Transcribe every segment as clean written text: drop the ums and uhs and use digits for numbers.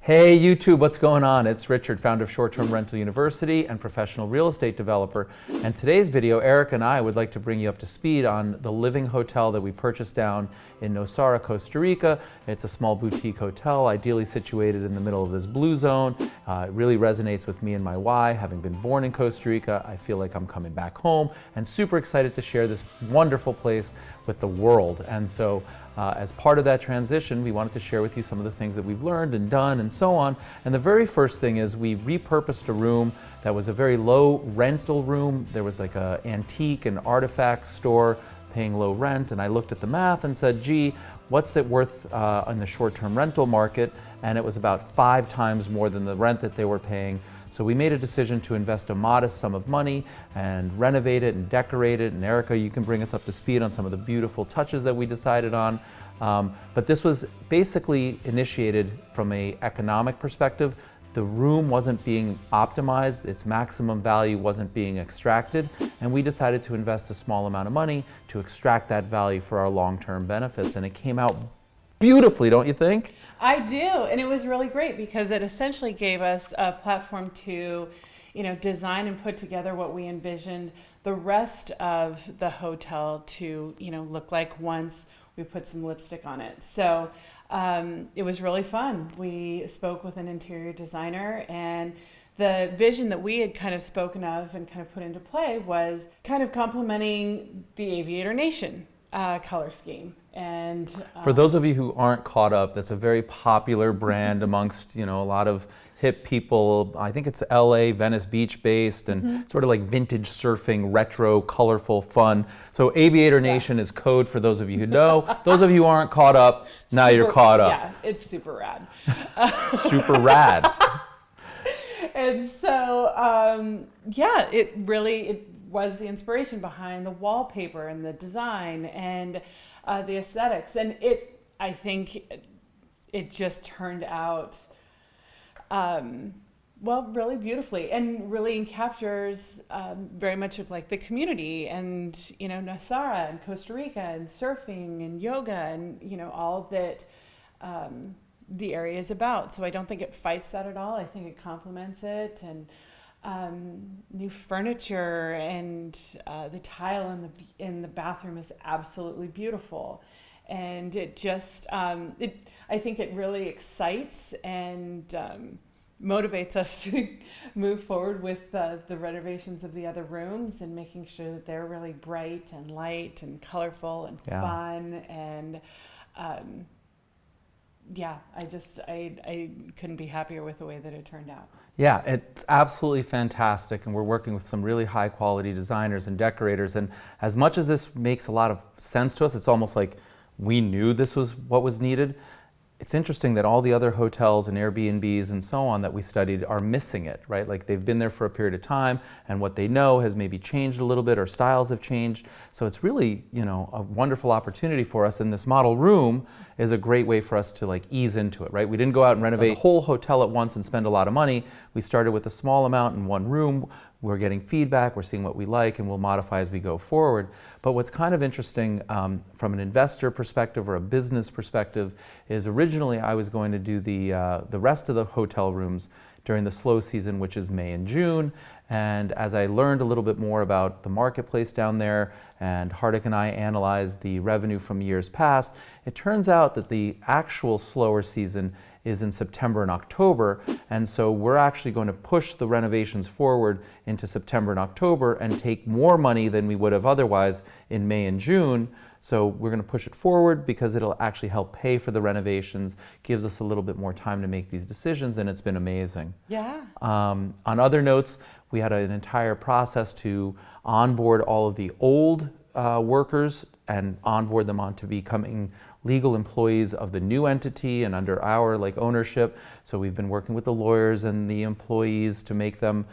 Hey YouTube, what's going on? It's Richard, founder of Short-Term Rental University and professional real estate developer. And today's video, Eric and I would like to bring you up to speed on the living hotel that we purchased down in Nosara, Costa Rica. It's a small boutique hotel, ideally situated in the middle of this blue zone. It really resonates with me and my why. Having been born in Costa Rica, I feel like I'm coming back home and super excited to share this wonderful place with the world. And so as part of that transition, we wanted to share with you some of the things that we've learned and done and so on. And the very first thing is we repurposed a room that was a very low rental room. There was like an antique and artifact store paying low rent. And I looked at the math and said, gee, what's it worth in the short-term rental market? And it was about 5 times more than the rent that they were paying. So we made a decision to invest a modest sum of money and renovate it and decorate it. And Erica, you can bring us up to speed on some of the beautiful touches that we decided on. But this was basically initiated from an economic perspective. The room wasn't being optimized, its maximum value wasn't being extracted, and we decided to invest a small amount of money to extract that value for our long-term benefits. And it came out beautifully, don't you think? I do, and it was really great because it essentially gave us a platform to, design and put together what we envisioned the rest of the hotel to, look like once we put some lipstick on it. So it was really fun. We spoke with an interior designer, and the vision that we had kind of spoken of and kind of put into play was kind of complementing the Aviator Nation color scheme. And for those of you who aren't caught up, that's a very popular brand amongst a lot of hip people. I think it's LA, Venice Beach based, and sort of like vintage surfing, retro, colorful, fun. So Aviator Nation is code for those of you who know. Those of you who aren't caught up, now you're caught up. Yeah, it's super rad. Super rad. And so, it was the inspiration behind the wallpaper and the design and the aesthetics. And I think it just turned out, really beautifully, and really captures very much of like the community and, Nosara and Costa Rica and surfing and yoga and, all that the area is about. So I don't think it fights that at all. I think it complements it. And new furniture and the tile in the bathroom is absolutely beautiful, and it just I think it really excites and motivates us to move forward with the renovations of the other rooms and making sure that they're really bright and light and colorful and fun. And I couldn't be happier with the way that it turned out. Yeah, it's absolutely fantastic, and we're working with some really high quality designers and decorators, and as much as this makes a lot of sense to us, it's almost like we knew this was what was needed. It's interesting that all the other hotels and Airbnbs and so on that we studied are missing it, right? Like they've been there for a period of time, and what they know has maybe changed a little bit, or styles have changed. So it's really, a wonderful opportunity for us, and this model room is a great way for us to like ease into it, right? We didn't go out and renovate the whole hotel at once and spend a lot of money. We started with a small amount in one room. We're getting feedback, we're seeing what we like, and we'll modify as we go forward. But what's kind of interesting from an investor perspective or a business perspective is originally I was going to do the rest of the hotel rooms during the slow season, which is May and June. And as I learned a little bit more about the marketplace down there, and Hardik and I analyzed the revenue from years past, it turns out that the actual slower season is in September and October, and so we're actually going to push the renovations forward into September and October and take more money than we would have otherwise in May and June. So we're going to push it forward because it'll actually help pay for the renovations, gives us a little bit more time to make these decisions, and it's been amazing. Yeah. On other notes, we had an entire process to onboard all of the old workers and onboard them onto becoming legal employees of the new entity and under our ownership. So we've been working with the lawyers and the employees to make them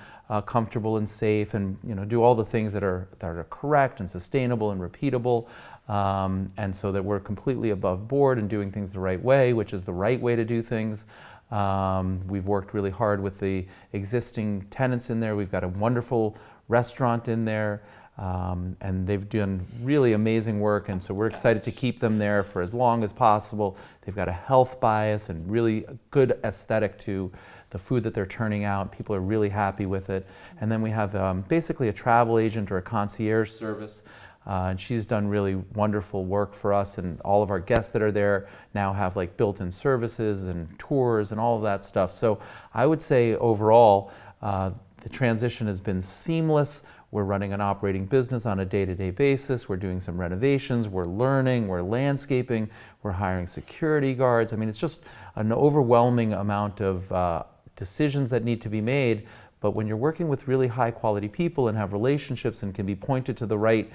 comfortable and safe, and do all the things that are correct and sustainable and repeatable, and so that we're completely above board and doing things the right way, which is the right way to do things. We've worked really hard with the existing tenants in there. We've got a wonderful restaurant in there. And they've done really amazing work, and so we're excited to keep them there for as long as possible. They've got a health bias and really a good aesthetic to the food that they're turning out. People are really happy with it. And then we have basically a travel agent or a concierge service. And she's done really wonderful work for us, and all of our guests that are there now have like built-in services and tours and all of that stuff. So I would say overall, the transition has been seamless. We're running an operating business on a day-to-day basis. We're doing some renovations. We're learning. We're landscaping. We're hiring security guards. I mean, it's just an overwhelming amount of decisions that need to be made. But when you're working with really high-quality people and have relationships and can be pointed to the right,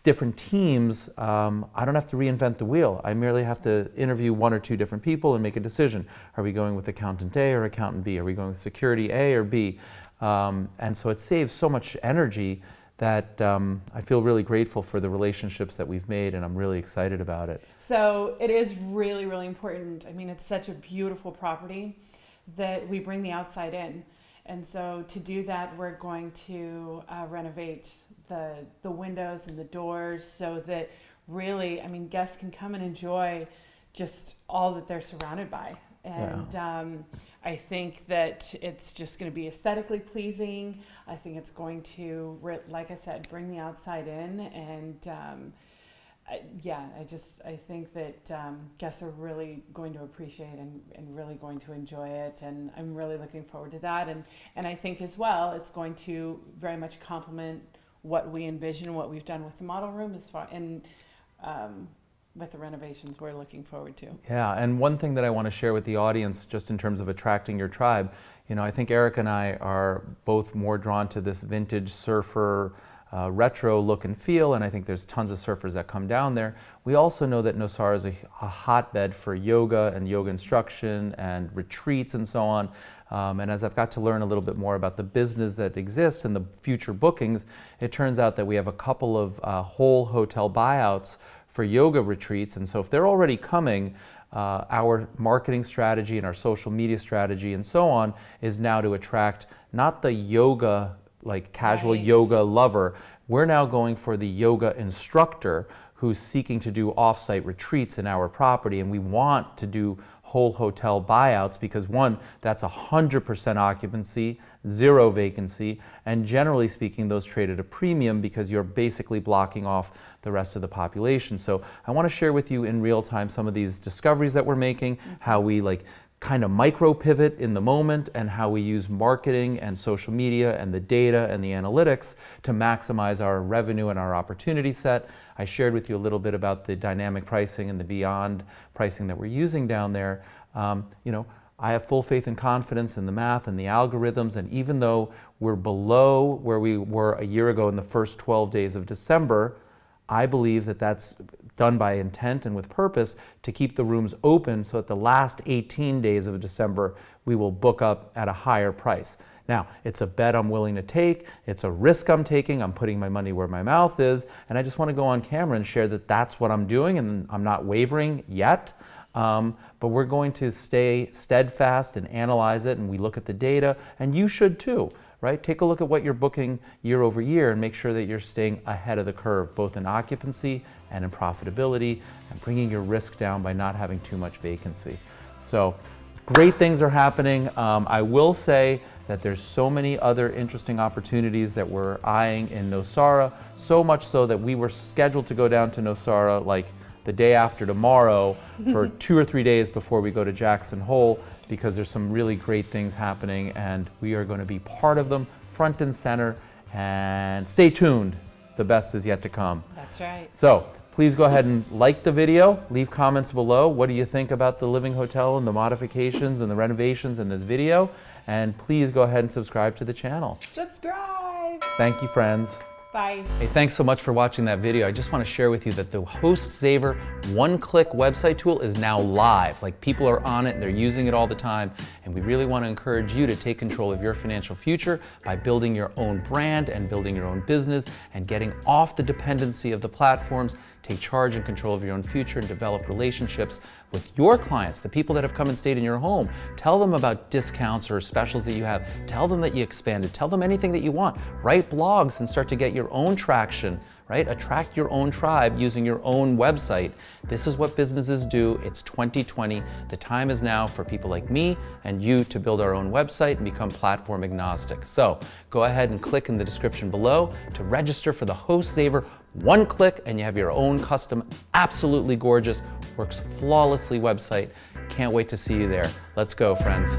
different teams, I don't have to reinvent the wheel. I merely have to interview 1 or 2 different people and make a decision. Are we going with accountant A or accountant B? Are we going with security A or B? And so it saves so much energy that I feel really grateful for the relationships that we've made, and I'm really excited about it. So it is really, really important. I mean, it's such a beautiful property that we bring the outside in. And so to do that, we're going to renovate the windows and the doors so that really, I mean, guests can come and enjoy just all that they're surrounded by. And I think that it's just going to be aesthetically pleasing. I think it's going to, like I said, bring the outside in. And I think that guests are really going to appreciate and really going to enjoy it. And I'm really looking forward to that. And I think as well, it's going to very much complement what we envision, what we've done with the model room as far, and with the renovations we're looking forward to. Yeah, and one thing that I want to share with the audience, just in terms of attracting your tribe, I think Eric and I are both more drawn to this vintage surfer, retro look and feel, and I think there's tons of surfers that come down there. We also know that Nosara is a hotbed for yoga and yoga instruction and retreats and so on. And as I've got to learn a little bit more about the business that exists and the future bookings, it turns out that we have a couple of whole hotel buyouts for yoga retreats. And so if they're already coming, our marketing strategy and our social media strategy and so on is now to attract not the yoga, like casual yoga lover. We're now going for the yoga instructor who's seeking to do off-site retreats in our property, and we want to do whole hotel buyouts because, one, that's 100% occupancy, 0 vacancy, and generally speaking, those trade at a premium because you're basically blocking off the rest of the population. So I want to share with you in real time some of these discoveries that we're making, how we kind of micro pivot in the moment, and how we use marketing and social media and the data and the analytics to maximize our revenue and our opportunity set. I shared with you a little bit about the dynamic pricing and the beyond pricing that we're using down there. I have full faith and confidence in the math and the algorithms, and even though we're below where we were a year ago in the first 12 days of December, I believe that that's done by intent and with purpose to keep the rooms open so that the last 18 days of December we will book up at a higher price. Now, it's a bet I'm willing to take, it's a risk I'm taking, I'm putting my money where my mouth is, and I just want to go on camera and share that that's what I'm doing, and I'm not wavering yet. But we're going to stay steadfast and analyze it, and we look at the data, and you should too. Right? Take a look at what you're booking year over year and make sure that you're staying ahead of the curve, both in occupancy and in profitability, and bringing your risk down by not having too much vacancy. So great things are happening. I will say that there's so many other interesting opportunities that we're eyeing in Nosara, so much so that we were scheduled to go down to Nosara like the day after tomorrow for 2 or 3 days before we go to Jackson Hole, because there's some really great things happening and we are going to be part of them front and center. And stay tuned, the best is yet to come. That's right. So please go ahead and like the video, leave comments below. What do you think about the Living Hotel and the modifications and the renovations in this video? And please go ahead and subscribe to the channel. Subscribe. Thank you, friends. Bye. Hey, thanks so much for watching that video. I just want to share with you that the HostSaver one-click website tool is now live. Like, people are on it, they're using it all the time, and we really want to encourage you to take control of your financial future by building your own brand and building your own business and getting off the dependency of the platforms. take charge and control of your own future and develop relationships with your clients, the people that have come and stayed in your home. Tell them about discounts or specials that you have. Tell them that you expanded. Tell them anything that you want. Write blogs and start to get your own traction, right? Attract your own tribe using your own website. This is what businesses do. It's 2020. The time is now for people like me and you to build our own website and become platform agnostic. So go ahead and click in the description below to register for the Host Saver. One click and you have your own custom, absolutely gorgeous, works flawlessly website. Can't wait to see you there. Let's go, friends.